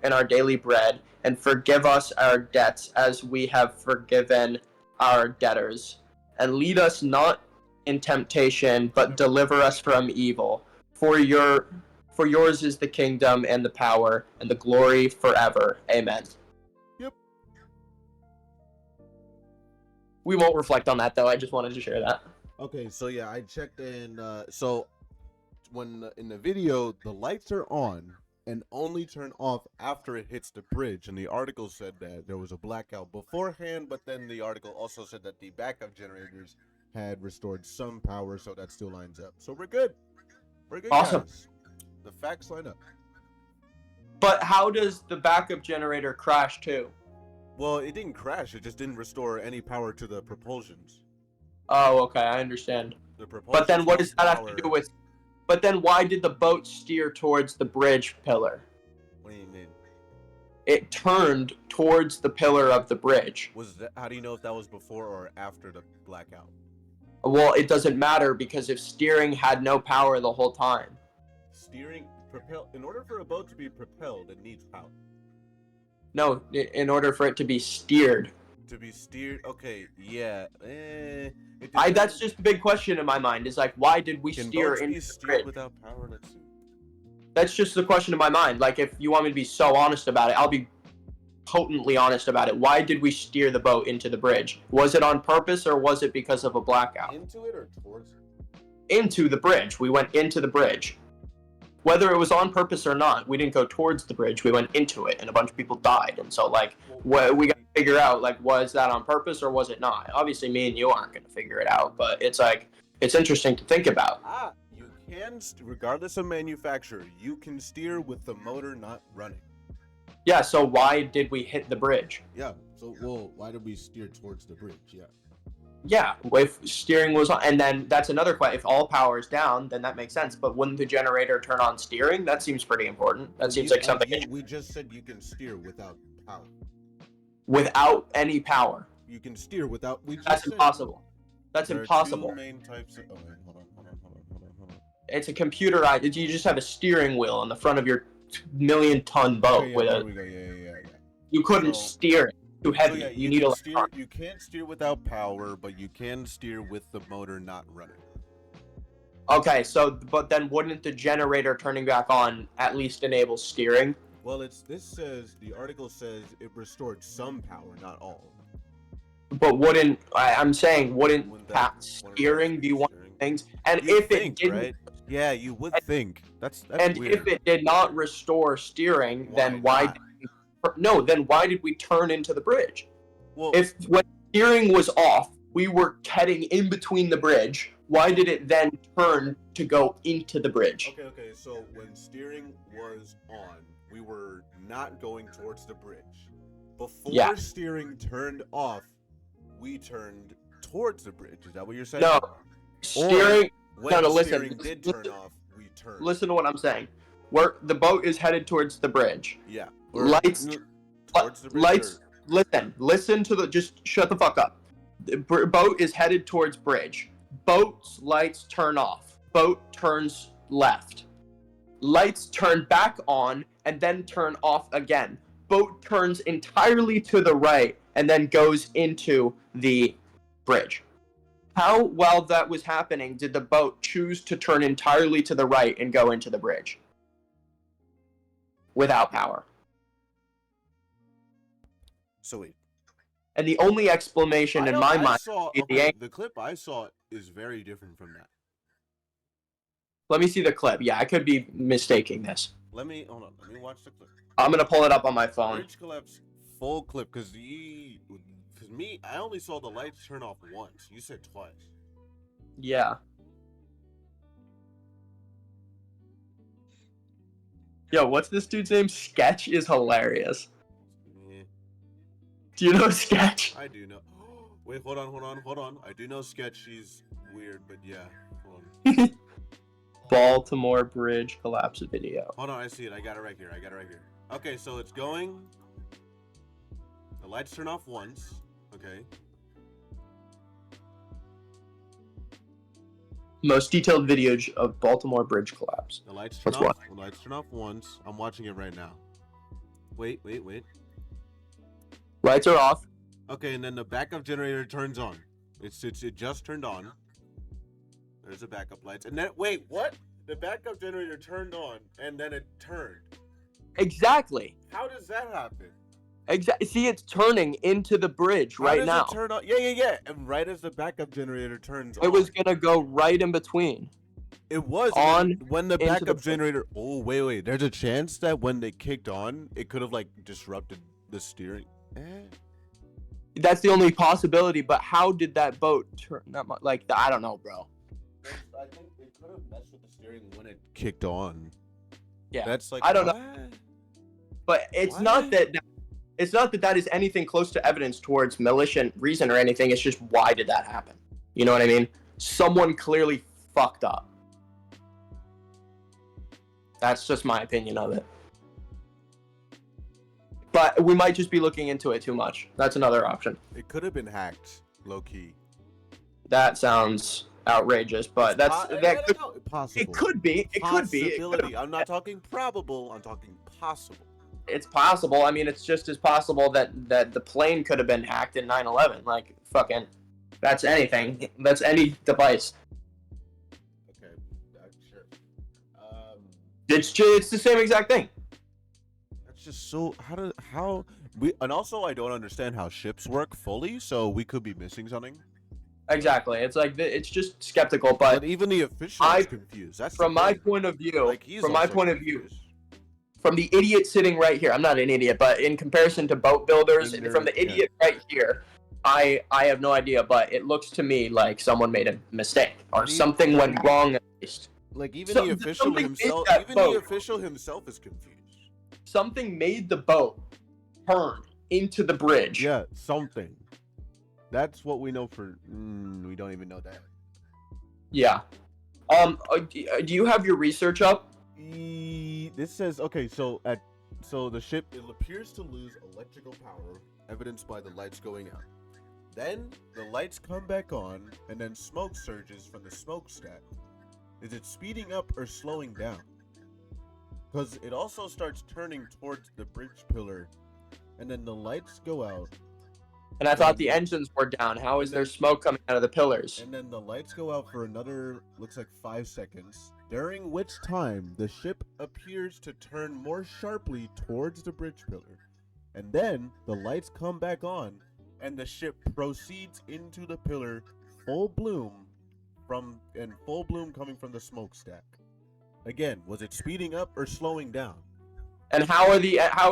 S1: our daily bread, and forgive us our debts as we have forgiven our debtors. And lead us not in temptation, but deliver us from evil. For yours is the kingdom and the power and the glory forever. Amen.
S2: Yep.
S1: We won't reflect on that, though. I just wanted to share that.
S2: Okay, so yeah, I checked, and when in the video the lights are on and only turn off after it hits the bridge, and the article said that there was a blackout beforehand, but then the article also said that the backup generators had restored some power, so that still lines up. So we're good.
S1: Awesome.
S2: Guys. The facts line up.
S1: But how does the backup generator crash too?
S2: Well, it didn't crash, it just didn't restore any power to the propulsions.
S1: Oh, okay, I understand. But then what does that have to do with... But then why did the boat steer towards the bridge pillar?
S2: What do you mean?
S1: It turned towards the pillar of the bridge.
S2: How do you know if that was before or after the blackout?
S1: Well, it doesn't matter, because if steering had no power the whole time.
S2: In order for a boat to be propelled, it needs power.
S1: No, in order for it to be steered.
S2: Okay, yeah.
S1: That's just a big question in my mind. Is like, why did we steer into the bridge
S2: without power? Let's see.
S1: That's just the question in my mind. Like, if you want me to be so honest about it, I'll be potently honest about it. Why did we steer the boat into the bridge? Was it on purpose, or was it because of a blackout?
S2: Into it or towards it?
S1: Into the bridge. We went into the bridge. whether it was on purpose or not, we didn't go towards the bridge. We went into it, and a bunch of people died. And so, like, we got to figure out, like, was that on purpose or was it not? Obviously, me and you aren't going to figure it out, but it's like, it's interesting to think about.
S2: You can, regardless of manufacturer, you can steer with the motor not running.
S1: Yeah, so why did we hit the bridge?
S2: Yeah, so, well, why did we steer towards the bridge? Yeah.
S1: Yeah, if steering was on, and then that's another question. If all power is down, then that makes sense. But wouldn't the generator turn on steering? That seems pretty important. That seems like something.
S2: We just said you can steer without power.
S1: Without any power.
S2: You can steer without.
S1: That's impossible. That's impossible.
S2: Two main types of, hold on.
S1: It's a computerized. You just have a steering wheel on the front of your million-ton boat You couldn't steer it. Too heavy. You need electronics.
S2: You can't steer without power, but you can steer with the motor not running.
S1: Okay, so but then wouldn't the generator turning back on at least enable steering?
S2: Well, the article says it restored some power, not all.
S1: But I'm saying wouldn't steering be one of the things? And if it didn't,
S2: right? Yeah, you would think. That's
S1: and
S2: weird.
S1: if it did not restore steering, then why did we turn into the bridge?
S2: Well,
S1: if when steering was off, we were heading in between the bridge. Why did it then turn to go into the bridge?
S2: Okay. So when steering was on, we were not going towards the bridge. Before steering turned off, we turned towards the bridge. Is that what you're saying?
S1: No. Steering.
S2: Steering did turn off, we turned.
S1: Listen to what I'm saying. The boat is headed towards the bridge.
S2: Yeah.
S1: Lights.
S2: Towards the bridge.
S1: Lights. Listen to just shut the fuck up. The boat is headed towards bridge. Boat's lights turn off. Boat turns left. Lights turn back on and then turn off again. Boat turns entirely to the right and then goes into the bridge. How, while that was happening, did the boat choose to turn entirely to the right and go into the bridge? Without power.
S2: So wait.
S1: And the only explanation in my mind...
S2: the clip I saw is very different from that.
S1: Let me see the clip. Yeah, I could be mistaking this.
S2: Hold on. Let me watch the clip.
S1: I'm going to pull it up on my phone.
S2: Bridge collapse, full clip, because I only saw the lights turn off once. You said twice.
S1: Yeah. Yo, what's this dude's name? Sketch is hilarious.
S2: Yeah.
S1: Do you know Sketch?
S2: I do know. Wait, hold on. I do know Sketch. She's weird, but yeah. Hold on.
S1: Baltimore Bridge collapse video.
S2: Hold on, I see it. I got it right here. Okay, so it's going. The lights turn off once. Okay.
S1: Most detailed video of Baltimore Bridge collapse.
S2: The lights turn off. The lights turn off once. I'm watching it right now. Wait.
S1: Lights are off.
S2: Okay, and then the backup generator turns on. It just turned on. There's the backup lights. And then wait, what? The backup generator turned on and then it turned.
S1: Exactly.
S2: How does that happen?
S1: Exactly. See, it's turning into the bridge right now.
S2: How does it turn on? Yeah. And right as the backup generator turns on.
S1: It was gonna go right in between.
S2: It was
S1: on
S2: when the backup generator. Oh wait. There's a chance that when they kicked on, it could have like disrupted the steering.
S1: That's the only possibility. But how did that boat turn? I don't know, bro.
S2: I think it could have messed with the steering when it kicked on.
S1: Yeah.
S2: That's like
S1: I don't know. But it's not that. It's not that is anything close to evidence towards malicious reason or anything. It's just why did that happen? You know what I mean? Someone clearly fucked up. That's just my opinion of it. But we might just be looking into it too much. That's another option.
S2: It could have been hacked, low key.
S1: That sounds outrageous, but
S2: possible.
S1: It could be. It could be.
S2: I'm not talking probable. I'm talking possible.
S1: It's possible. I mean, it's just as possible that the plane could have been hacked in 9/11. Like, fucking, that's anything. That's any device.
S2: Okay, sure.
S1: It's the same exact thing.
S2: That's just so. And also, I don't understand how ships work fully. So we could be missing something.
S1: Exactly. It's like it's just skeptical,
S2: But
S1: but
S2: even the official
S1: I,
S2: is confused. That's
S1: from
S2: the
S1: my
S2: thing.
S1: point of view,
S2: Like he's also confused.
S1: from the idiot sitting right here, I'm not an idiot, but in comparison to boat builders, from the idiot right here, I have no idea, but it looks to me like someone made a mistake or something went wrong at least.
S2: Like even
S1: So,
S2: the official
S1: something made
S2: himself,
S1: that
S2: even
S1: boat.
S2: the official himself is confused.
S1: Something made the boat turn into the bridge.
S2: Yeah, something. That's what we know for. We don't even know that.
S1: Yeah. Do you have your research up?
S2: This says okay. So the ship it appears to lose electrical power, evidenced by the lights going out. Then the lights come back on, and then smoke surges from the smokestack. Is it speeding up or slowing down? Because it also starts turning towards the bridge pillar, and then the lights go out.
S1: And I thought the engines were down. How is there smoke coming out of the pillars?
S2: And then the lights go out for another, looks like 5 seconds, during which time the ship appears to turn more sharply towards the bridge pillar. And then the lights come back on, and the ship proceeds into the pillar full bloom coming from the smokestack. Again, was it speeding up or slowing down?
S1: And how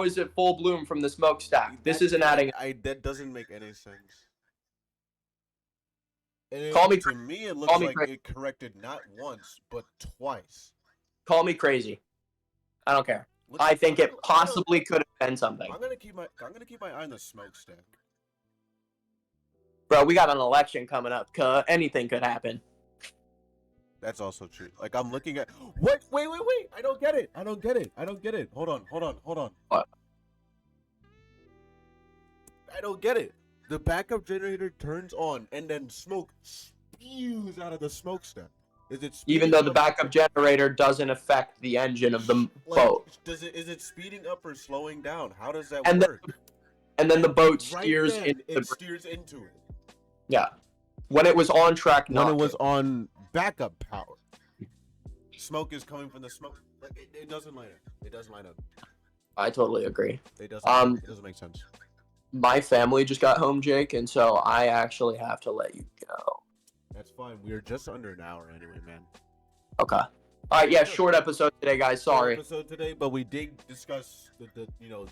S1: is it full bloom from the smokestack? This isn't adding.
S2: That doesn't make any sense. And to me, it looks like it corrected not once but twice.
S1: Call me crazy. I don't care. I think it possibly could have been something.
S2: I'm gonna keep my eye on the smokestack.
S1: Bro, we got an election coming up. Anything could happen.
S2: That's also true. Like I'm looking at what? Wait! I don't get it. Hold on.
S1: What?
S2: I don't get it. The backup generator turns on, and then smoke spews out of the smokestack. Is it
S1: even though the backup generator doesn't affect the engine of the boat?
S2: Is it speeding up or slowing down? How does that work?
S1: And then the boat steers
S2: steers into it.
S1: Yeah, when it was on track.
S2: When it was on backup power, smoke is coming from the smoke. Like it doesn't line up. It doesn't line up.
S1: I totally agree.
S2: It doesn't make sense.
S1: My family just got home, Jake, and so I actually have to let you go.
S2: That's fine. We are just under an hour anyway, man.
S1: Okay. All right. Yeah. Short episode today, guys. Sorry.
S2: Short episode today, but we did discuss the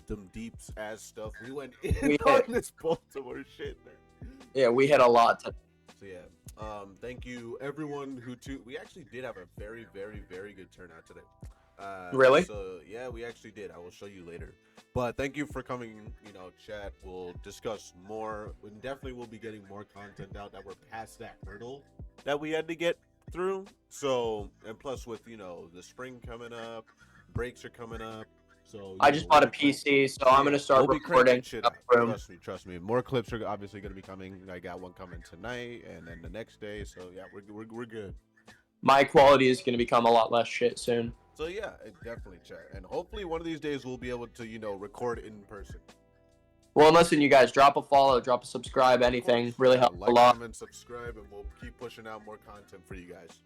S2: them deeps ass stuff. We went in on this Baltimore shit, man.
S1: Yeah, we hit a lot today.
S2: So yeah. Thank you everyone who we actually did have a very, very, very good turnout today.
S1: Really?
S2: So yeah, we actually did. I will show you later. But thank you for coming, chat. We'll discuss more. We definitely will be getting more content out that we're past that hurdle that we had to get through. So, and plus with, the spring coming up, breaks are coming up. So
S1: I just bought a PC, so I'm going to start recording.
S2: Trust me. More clips are obviously going to be coming. I got one coming tonight and then the next day. So yeah, we're good.
S1: My quality is going to become a lot less shit soon.
S2: So yeah, definitely chat, and hopefully one of these days we'll be able to record in person.
S1: Well, listen, you guys, drop a follow, drop a subscribe, anything really helps a lot.
S2: Comment, subscribe, and we'll keep pushing out more content for you guys.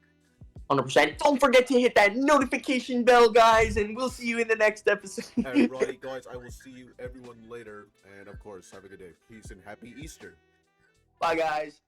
S1: 100%. Don't forget to hit that notification bell, guys, and we'll see you in the next episode.
S2: Alrighty, guys, I will see you everyone later, and of course, have a good day. Peace and happy Easter.
S1: Bye, guys.